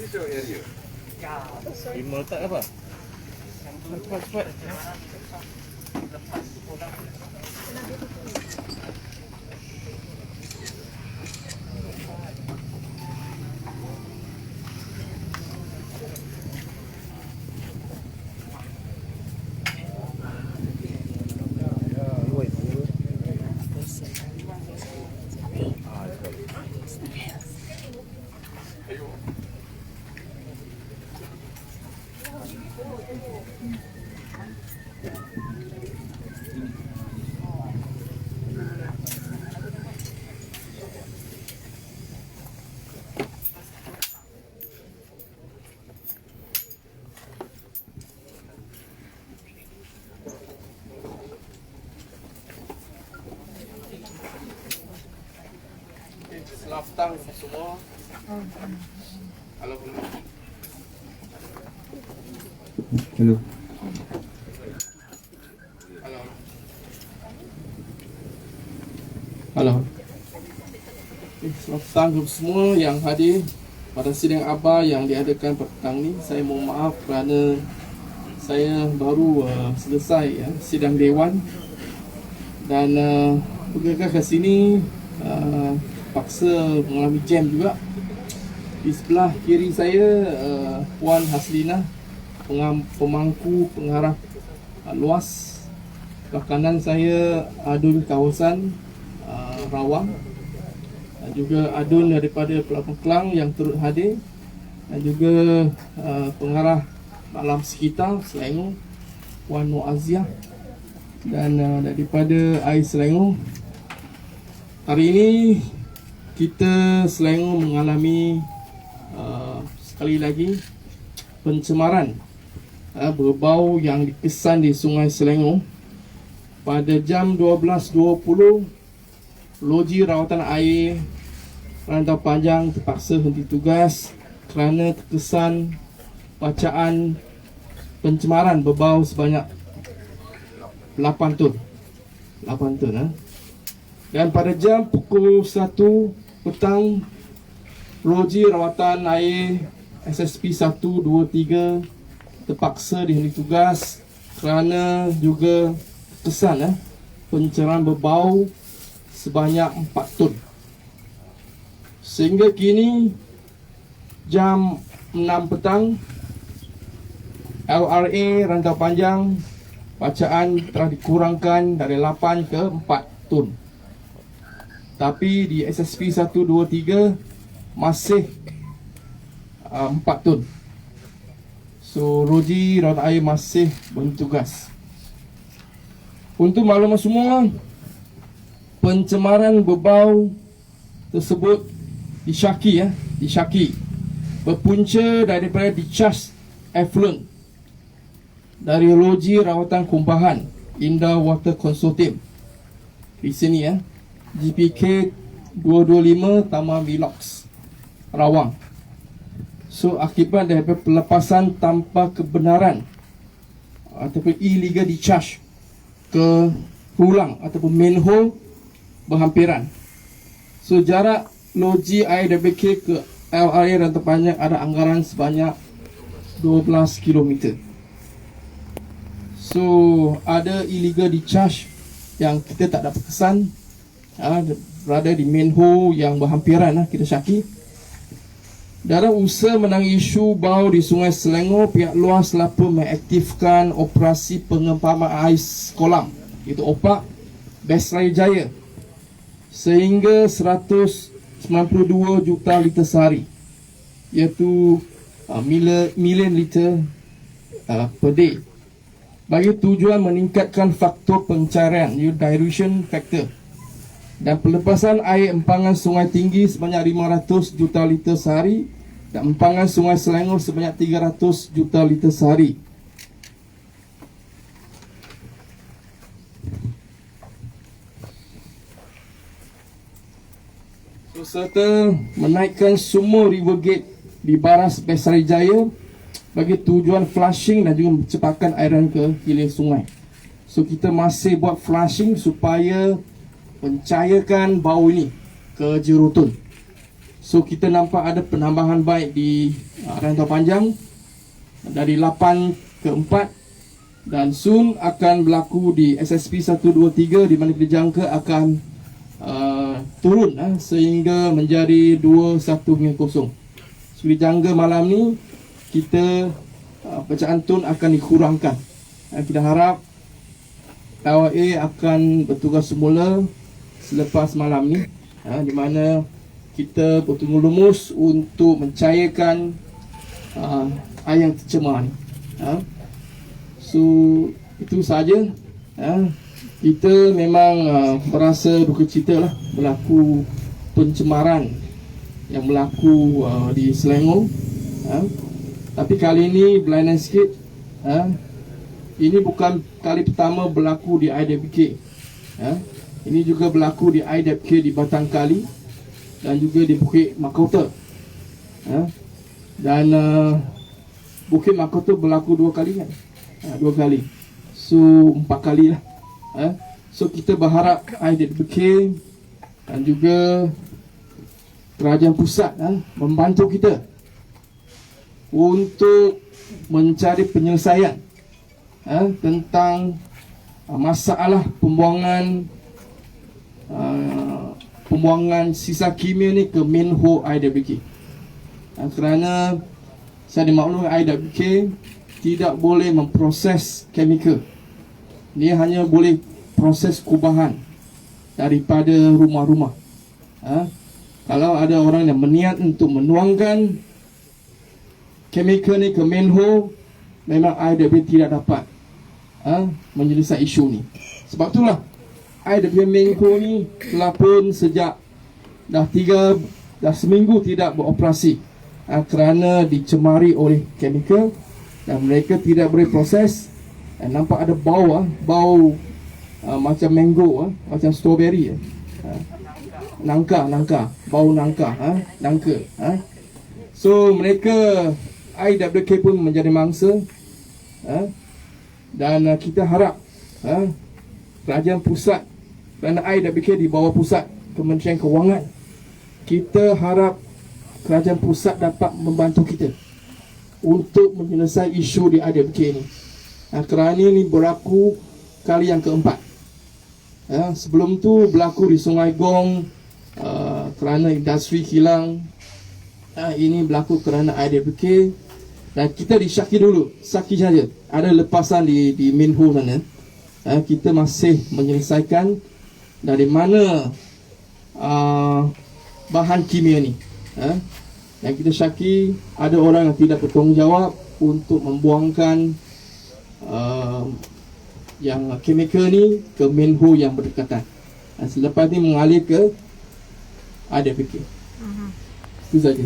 Lima letak apa? Cepat. Selaftang semua. Halo. Hello. Halo. Selaftang semua yang hadir pada sidang ABA yang diadakan petang ni. Saya mohon maaf kerana saya baru selesai sidang Dewan dan pergilah ke sini paksa mengalami jam juga. Di sebelah kiri saya Puan Haslina, pemangku pengarah luas. Sebelah kanan saya Adun kawasan Rawang dan juga Adun daripada Pelapon Kelang yang turut hadir, dan juga pengarah alam sekitar Selangor Puan Muazziyah, dan daripada Air Selangor. Hari ini kita Selangor mengalami sekali lagi pencemaran berbau yang dikesan di Sungai Selangor. Pada jam 12.20, loji rawatan air Rantau Panjang terpaksa henti tugas kerana terkesan bacaan pencemaran berbau sebanyak 8 tun. Dan pada jam pukul 1 petang, loji rawatan air SSP 123 terpaksa dihenti tugas kerana juga terkesan pencemaran berbau sebanyak 4 tun. Sehingga kini jam 6 petang, LRA Rantau Panjang bacaan telah dikurangkan dari 8 ke 4 tun. Tapi di SSP 123 masih 4 tun. So loji rawatan air masih bertugas. Untuk maklumat semua, pencemaran berbau tersebut disyaki berpunca daripada discharge effluent dari loji rawatan kumpahan Indah Water Consortium di sini GPK 225 Taman Vilox Rawang. So akibat daripada pelepasan tanpa kebenaran ataupun illegal discharge ke huluang ataupun manhole berhampiran. So jarak loji IWK ke LRA Rantau Panjang ada anggaran sebanyak 12 km. So ada illegal discharge yang kita tak dapat kesan berada di manhole yang berhampiran, kita syaki. Dalam usaha menangani isu bau di Sungai Selangor, pihak luar telah mengaktifkan operasi pengempaman air kolam, iaitu OPAK Besraya Jaya, sehingga 192 juta liter sehari, iaitu million liter per day, bagi tujuan meningkatkan faktor pencairan, iaitu dilution factor, dan pelepasan air empangan sungai tinggi sebanyak 500 juta liter sehari dan empangan Sungai Selangor sebanyak 300 juta liter sehari. Serta menaikkan sumur river gate di Baras Besraya Jaya bagi tujuan flushing dan juga mencepatkan airan ke hilir sungai. So kita masih buat flushing supaya mencairkan bau ini ke jerutun. So kita nampak ada penambahan baik di rantau panjang dari 8 ke 4, dan soon akan berlaku di SSP 123 di mana kita jangka akan turun sehingga menjadi 2-1-0. So dijangka malam ni kita bacaan tun akan dikurangkan. Kita harap LA akan bertugas semula selepas malam ni, di mana kita bertemu lumus untuk mencairkan air yang tercemar ni. So itu saja. Kita memang merasa duka cita lah berlaku pencemaran yang berlaku di Selangor. Tapi kali ini berlainan sikit. Ini bukan kali pertama berlaku di IWK. Ini juga berlaku di IWK di Batang Kali dan juga di Bukit Makota. Dan Bukit Makota berlaku 2 kali kan? 2 kali. So 4 kali lah. So kita berharap IWK dan juga kerajaan pusat membantu kita untuk mencari penyelesaian tentang masalah pembuangan sisa kimia ni ke Minho IWK. Kerana saya dimaklumi IWK tidak boleh memproses chemical. Dia hanya boleh proses kubahan daripada rumah-rumah. Kalau ada orang yang berniat untuk menuangkan chemical ni ke Minho, memang IWK tidak dapat menyelesaikan isu ni. Sebab itulah IWK Minho ni telah pun sejak dah seminggu tidak beroperasi kerana dicemari oleh chemical dan mereka tidak boleh proses. Dan nampak ada bau macam mango, macam strawberry, nangka, bau nangka. So mereka IWK pun menjadi mangsa. Dan kita harap kerajaan pusat, kerana IWK di bawah pusat Kementerian Kewangan, kita harap kerajaan pusat dapat membantu kita untuk menyelesaikan isu di IWK ni. Kerana ini berlaku kali yang keempat. Sebelum tu berlaku di Sungai Gong kerana industri kilang. Ini berlaku kerana IWK. Dan kita disyaki dulu, saki saja. Ada lepasan di Minho sana. Kita masih menyelesaikan dari mana bahan kimia ni. Dan kita syaki ada orang yang tidak bertanggungjawab untuk membuangkan yang chemical ni ke Minho yang berdekatan. Selepas ni mengalir ke IWK. Itu saja.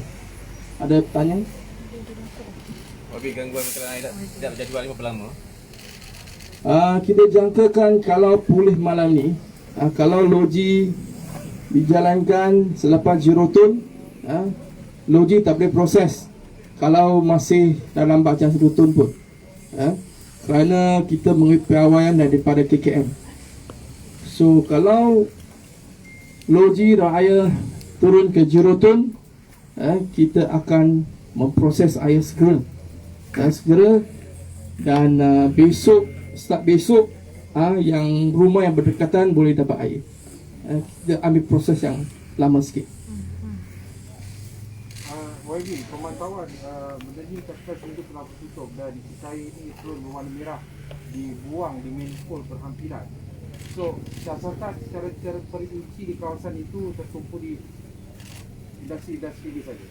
Ada pertanyaan? Bagi gangguan makanan air tidak berjadual berapa lama? Kita jangkakan kalau pulih malam ni, kalau loji dijalankan selepas Jirotun, loji tak boleh proses kalau masih dalam bacaan 1 ton pun. Kerana kita mengikut piawaian daripada KKM. So kalau loji raya turun ke Jirotun, kita akan memproses air segera. Dan start besok yang rumah yang berdekatan boleh dapat air. Kita ambil proses yang lama sikit. YB, pemantauan benda ni katakan seminggu telah bertutup dan sisa air ini turun berwarna merah dibuang di main pole berhampiran. So siasatan secara perinci di kawasan itu tertumpu di industri ini saja.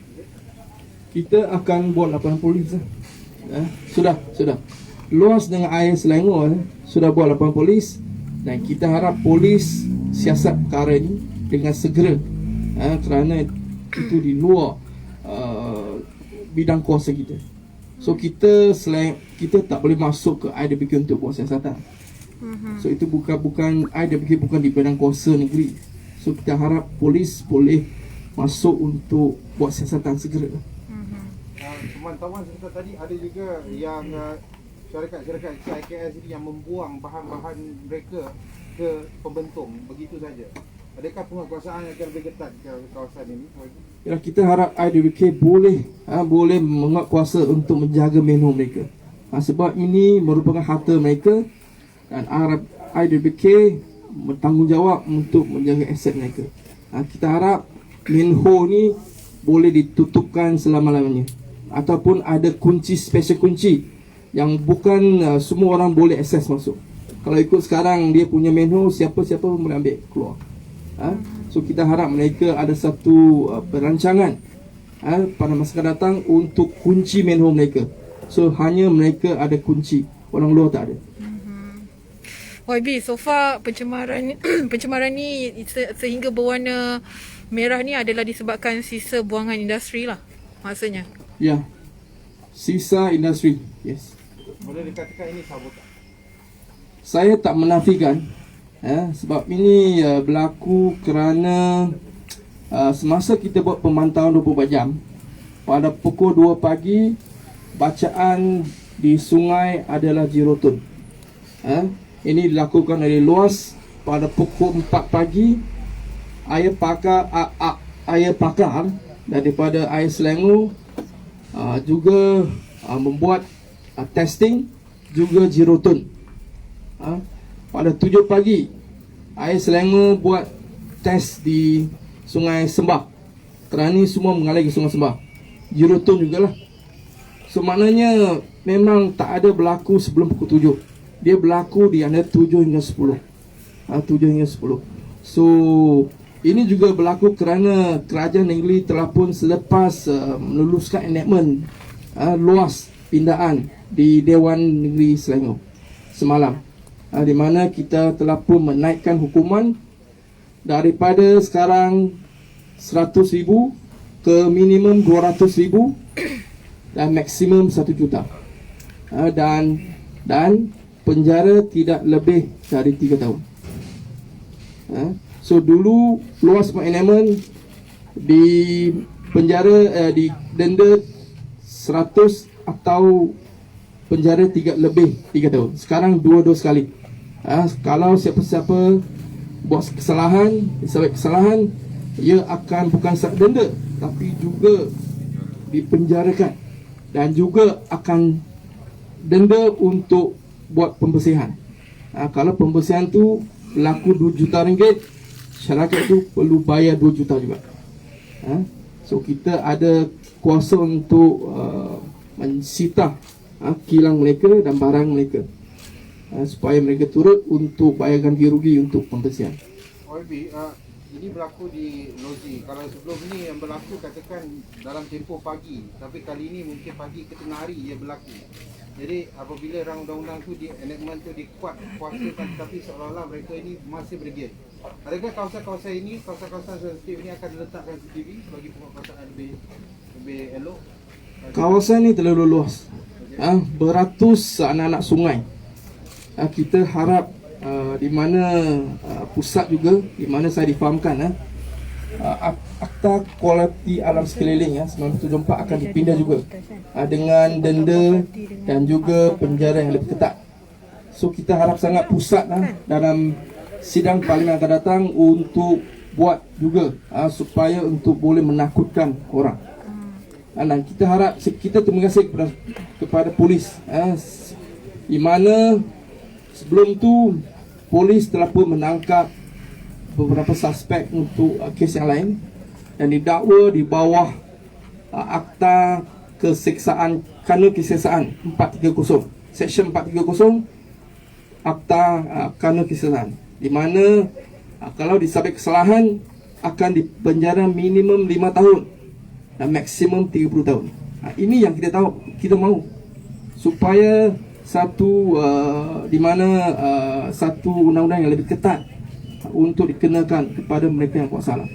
Kita akan buat laporan polis lah. Sudah luas dengan air Selangor, sudah buat laporan polis. Dan kita harap polis siasat perkara ini dengan segera, kerana itu di luar bidang kuasa kita. So kita tak boleh masuk ke IWK untuk buat siasatan. So itu bukan IWK, bukan di bidang kuasa negeri. So kita harap polis boleh masuk untuk buat siasatan segera. Pemantauan sebentar tadi ada juga yang syarikat CIKS ini yang membuang bahan-bahan mereka ke pembentung begitu saja. Adakah penguasaan yang akan lebih ketat ke kawasan ini? Ya, kita harap IDWK boleh menguatkuasa untuk menjaga manhole mereka. Sebab ini merupakan harta mereka dan harap IDWK bertanggungjawab untuk menjaga aset mereka. Kita harap manhole ni boleh ditutupkan selama-lamanya ataupun ada kunci, special kunci yang bukan semua orang boleh akses masuk. Kalau ikut sekarang dia punya manhole, siapa-siapa boleh ambil keluar. So kita harap mereka ada satu perancangan pada masa akan datang untuk kunci manhole mereka. So hanya mereka ada kunci, orang luar tak ada. YB, so far pencemaran pencemaran ni sehingga berwarna merah ni adalah disebabkan sisa buangan industri lah maksudnya. Ya, sisa industri, yes. Boleh dikatakan ini sabotaj? Saya tak menafikan, sebab ini berlaku kerana semasa kita buat pemantauan 24 jam, pada pukul 2 pagi bacaan di sungai adalah 0 ton. Ini dilakukan dari luas. Pada pukul 4 pagi air pakar daripada air Selangor juga membuat testing juga 0 ton. Pada 7 pagi air Selangor buat test di Sungai Sembah. Kerana ini semua mengalir ke Sungai Sembah, 0 ton jugalah. So maknanya memang tak ada berlaku sebelum pukul 7. Dia berlaku di antara 7 hingga 10. 7 hingga 10. So ini juga berlaku kerana kerajaan negeri telah pun selepas meluluskan enactment luas pindaan di Dewan Negeri Selangor semalam, di mana kita telah pun menaikkan hukuman daripada sekarang 100,000 ke minimum 200,000 dan maksimum 1 juta, dan penjara tidak lebih dari 3 tahun. So dulu luas enactment di penjara di denda 100 atau penjara lebih 3 tahun. Sekarang 2 sekali. Kalau siapa-siapa buat kesalahan, disebabkan kesalahan, ia akan bukan sahaja denda tapi juga dipenjarakan dan juga akan denda untuk buat pembersihan. Kalau pembersihan tu berlaku 2 juta ringgit, syarikat tu perlu bayar 2 juta juga. So kita ada kuasa untuk mensita kilang mereka dan barang mereka, supaya mereka turut untuk bayar ganti rugi untuk pembersihan. OIB, ini berlaku di Lozi. Kalau sebelum ni yang berlaku katakan dalam tempoh pagi, tapi kali ini mungkin pagi ke tengah hari ia berlaku. Jadi apabila rang undang-undang tu enactment tu dikuatkan, tapi seolah-olah mereka ini masih bergiat. Adakah kawasan-kawasan ini, kawasan-kawasan sensitif ini akan diletakkan CCTV bagi penguasaan lebih elok? Kawasan ini terlalu luas, beratus anak-anak sungai. Kita harap di mana pusat juga, di mana saya difahamkan Akta Kualiti Alam Sekeliling 1974 akan dipindah juga dengan denda dan juga penjara yang lebih ketat. So kita harap sangat pusat dalam sidang parlimen akan datang untuk buat juga supaya untuk boleh menakutkan orang. Dan kita harap, kita terima kasih kepada polis, di mana sebelum tu polis telah pun menangkap beberapa suspek untuk kes yang lain dan didakwa di bawah Akta Keseksaan, Kanun Keseksaan 430, Section 430 Akta Kanun Keseksaan, di mana kalau disabit kesalahan akan dipenjara minimum 5 tahun dan maksimum 30 tahun. Ini yang kita tahu, kita mahu supaya satu di mana satu undang-undang yang lebih ketat untuk dikenakan kepada mereka yang buat salah.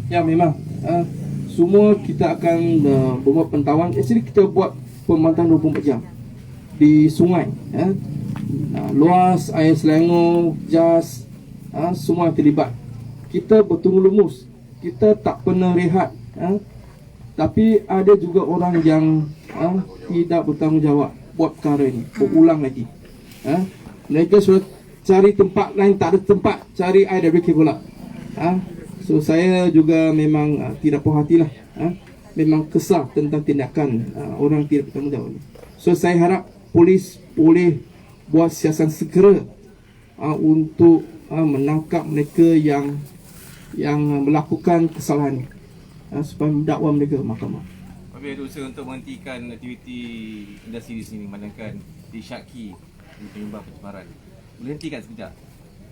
Ya memang semua kita akan buat pantauan. Actually kita buat pemantauan 24 jam di sungai, luas air Selangor, JAS, semua terlibat. Kita bertunggu lumus, kita tak pernah rehat, tapi ada juga orang yang tidak bertanggungjawab buat perkara ini, berulang lagi. Mereka sudah cari tempat lain, tak ada tempat, cari IWK pula. So saya juga memang tidak puas hatilah. Memang kesal tentang tindakan orang tidak bertanggungjawab ini. So saya harap polis boleh buat siasatan segera untuk menangkap mereka yang melakukan kesalahan ini, supaya mendakwa mereka ke mahkamah. Tapi ada usaha untuk menghentikan aktiviti industri di sini, memandangkan disyaki penyebab pencemaran. Boleh hentikan sekejap?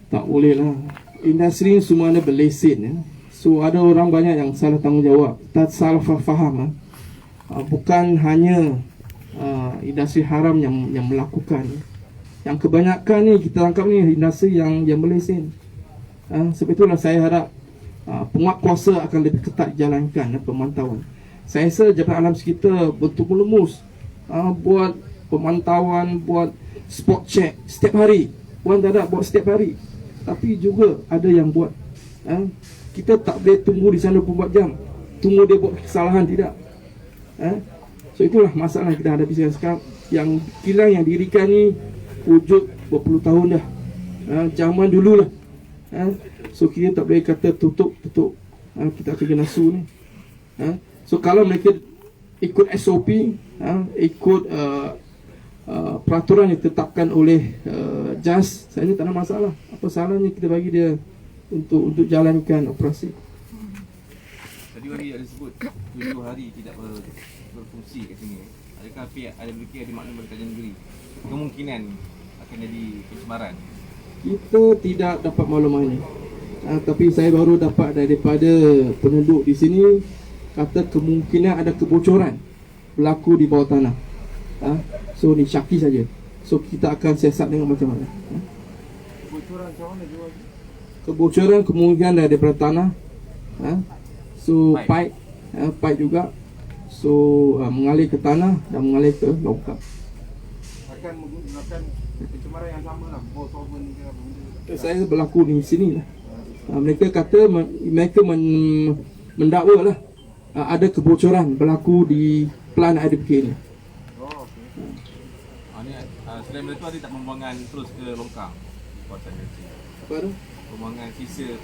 Tak boleh lah. Industri semua ada berlesen. So ada orang banyak yang salah tanggungjawab, tak salah faham. Bukan hanya industri haram yang melakukan. Yang kebanyakan ni kita tangkap ni industri yang berlesen. Sebab itulah saya harap penguatkuasa akan lebih ketat dijalankan pemantauan. Saya rasa Jabatan Alam Sekitar betul-betul lemus buat pemantauan, buat spot check setiap hari. Bukan tak ada buat setiap hari, tapi juga ada yang buat. Kita tak boleh tunggu di sana 24 jam, tunggu dia buat kesalahan, tidak. So itulah masalah yang kita hadapi sekarang. Yang kilang yang dirikan ni wujud berpuluh tahun dah, zaman dulu lah. So kita tak boleh kata tutup. Kita akan kena sue ni. So kalau mereka ikut SOP, ikut peraturan yang ditetapkan oleh JAS, saya tak ada masalah. Apa salahnya kita bagi dia untuk jalankan operasi. Tadi Wali ada sebut 7 hari tidak berfungsi kat sini. Adakah pihak IWK ada makna berkajian negeri kemungkinan akan jadi pencemaran? Kita tidak dapat maklumat ini. Tapi saya baru dapat daripada penduduk di sini, kata kemungkinan ada kebocoran berlaku di bawah tanah. So ni syaki saja. So kita akan siasat dengan macam mana. Kebocoran macam mana juga? Kebocoran kemungkinan daripada tanah. So pipe juga. So mengalir ke tanah dan mengalir ke longkang. Akan menggunakan pencemaran yang sama lah, bau solvent ke apa benda. Saya berlaku di sini lah. Mereka kata mereka mendakwa lah ada kebocoran berlaku di plant IWK ni. Oh, okey. Selain itu ada tak pembuangan terus ke longkang? Apa tu? Pembuangan sisa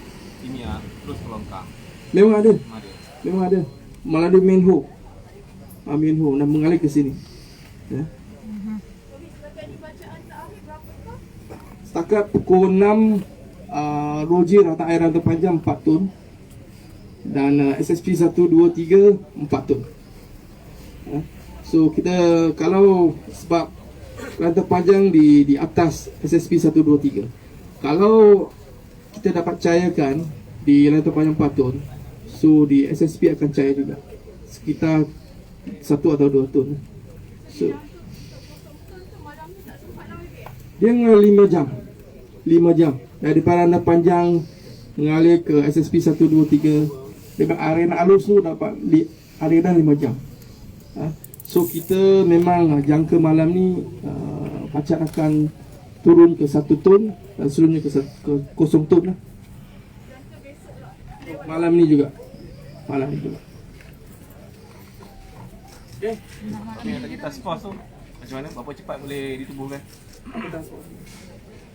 kimia terus ke longkang. Memang ada. Ada. Memang ada. Melalui manhole. Manhole dan mengalir ke sini. Setakat pukul 6 Roji rata air rantai panjang 4 tun dan SSP 1, 2, 3 4 tun. So kita kalau sebab rantai panjang di atas SSP 1, 2, 3, kalau kita dapat cairkan di rantai panjang 4 tun, so di SSP akan cair juga sekitar 1 atau 2 tun. So dia 5 jam. 5 jam daripada rantai panjang mengalir ke SSP 1, 2, 3. Dengan arena alus tu dapat arena 5 jam. So kita memang jangka malam ni pacat akan turun ke 1 tun dan seluruhnya ke 0 tun lah. Malam ni juga. Okay. Apa yang tadi task force tu macam mana? Berapa cepat boleh ditubuhkan?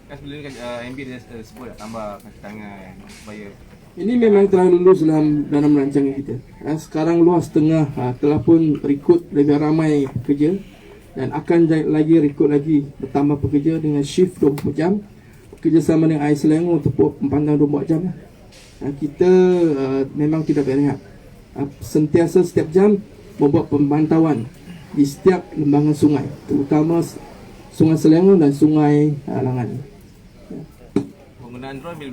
Kan sebelum ni MB dia sebut nak tambah kaki tangan supaya ini memang telah lulus dalam rancangan kita. Sekarang luas tengah telah pun rekrut lebih ramai pekerja dan akan lagi rekrut lagi bertambah pekerja dengan shift 24 jam kerjasama dengan Air Selangor untuk pemantauan 24 jam. Kita memang tidak berehat. Sentiasa setiap jam membuat pemantauan di setiap lembangan sungai, terutama Sungai Selangor dan Sungai Langan. penggunaan drone bila